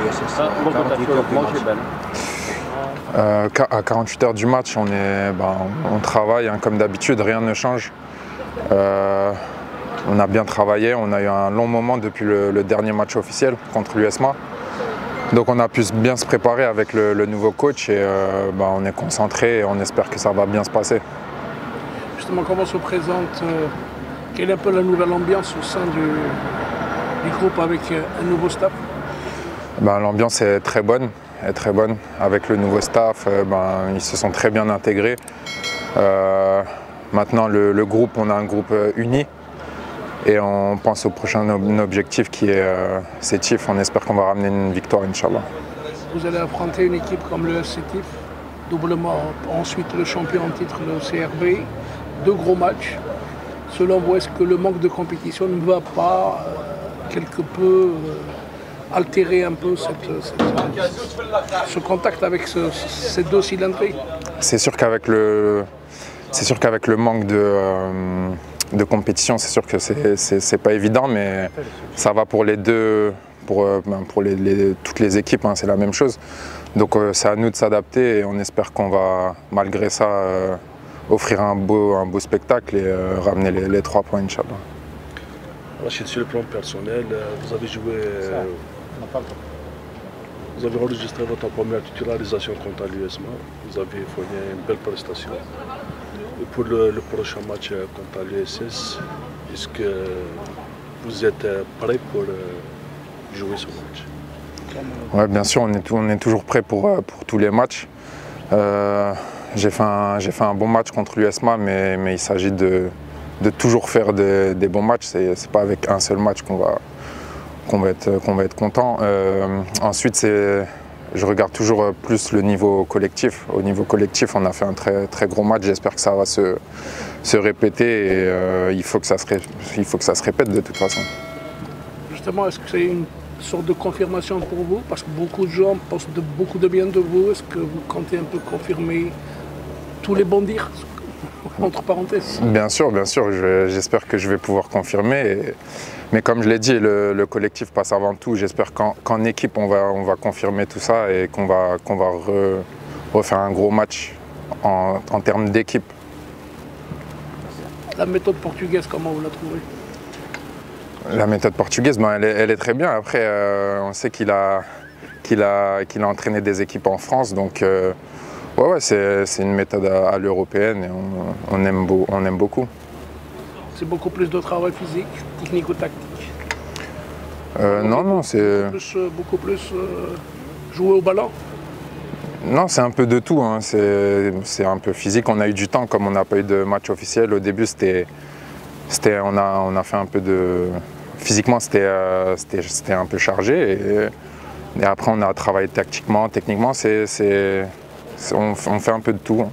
l'USS. 48 heures du match. À 48 heures du match, on travaille hein, comme d'habitude, rien ne change. On a bien travaillé, on a eu un long moment depuis le dernier match officiel contre l'USMA. Donc on a pu bien se préparer avec le nouveau coach et on est concentré et on espère que ça va bien se passer. Justement, comment se présente, quelle est un peu la nouvelle ambiance au sein du groupe avec un nouveau staff? L'ambiance est très bonne. Avec le nouveau staff, ils se sont très bien intégrés. Maintenant, le groupe, on a un groupe uni et on pense au prochain objectif qui est Sétif. On espère qu'on va ramener une victoire, Inch'Allah. Vous allez affronter une équipe comme le Sétif, doublement ensuite le champion en titre, le CRB. 2 gros matchs. Selon vous, est-ce que le manque de compétition ne va pas quelque peu altérer un peu ce contact avec ces 2 cylindrées? C'est sûr qu'avec le manque de compétition, c'est sûr que c'est pas évident, mais ça va pour les deux, pour toutes les équipes, hein, c'est la même chose. Donc c'est à nous de s'adapter et on espère qu'on va, malgré ça, offrir un beau spectacle et ramener les 3 points, Inch'Allah. Rachid, sur le plan personnel, vous avez joué, vous avez enregistré votre première titularisation contre l'USMA, vous avez fourni une belle prestation. Et pour le prochain match contre l'USS, est-ce que vous êtes prêt pour jouer ce match? Oui, bien sûr, on est toujours prêt pour tous les matchs. J'ai fait un bon match contre l'USMA, mais il s'agit de toujours faire des bons matchs. C'est pas avec un seul match qu'on va être content. Ensuite, je regarde toujours plus le niveau collectif. Au niveau collectif, on a fait un très gros match. J'espère que ça va se répéter et il faut que ça se répète de toute façon. Justement, est-ce que c'est une sorte de confirmation pour vous? Parce que beaucoup de gens pensent beaucoup de bien de vous. Est-ce que vous comptez un peu confirmer tous les bons dires, entre parenthèses? Bien sûr, j'espère que je vais pouvoir confirmer. Mais comme je l'ai dit, le collectif passe avant tout. J'espère qu'en équipe, on va confirmer tout ça et qu'on va refaire un gros match en termes d'équipe. La méthode portugaise, comment vous la trouvez? La méthode portugaise, elle est très bien. Après, on sait qu'il a entraîné des équipes en France. Donc, c'est une méthode à l'européenne et on aime beaucoup. C'est beaucoup plus de travail physique, technique ou tactique? Non, c'est... Beaucoup plus jouer au ballon? Non, c'est un peu de tout, hein. C'est un peu physique. On a eu du temps, comme on n'a pas eu de match officiel. Au début, on a fait un peu de... Physiquement, c'était un peu chargé. Et après, on a travaillé tactiquement, techniquement. On fait un peu de tout.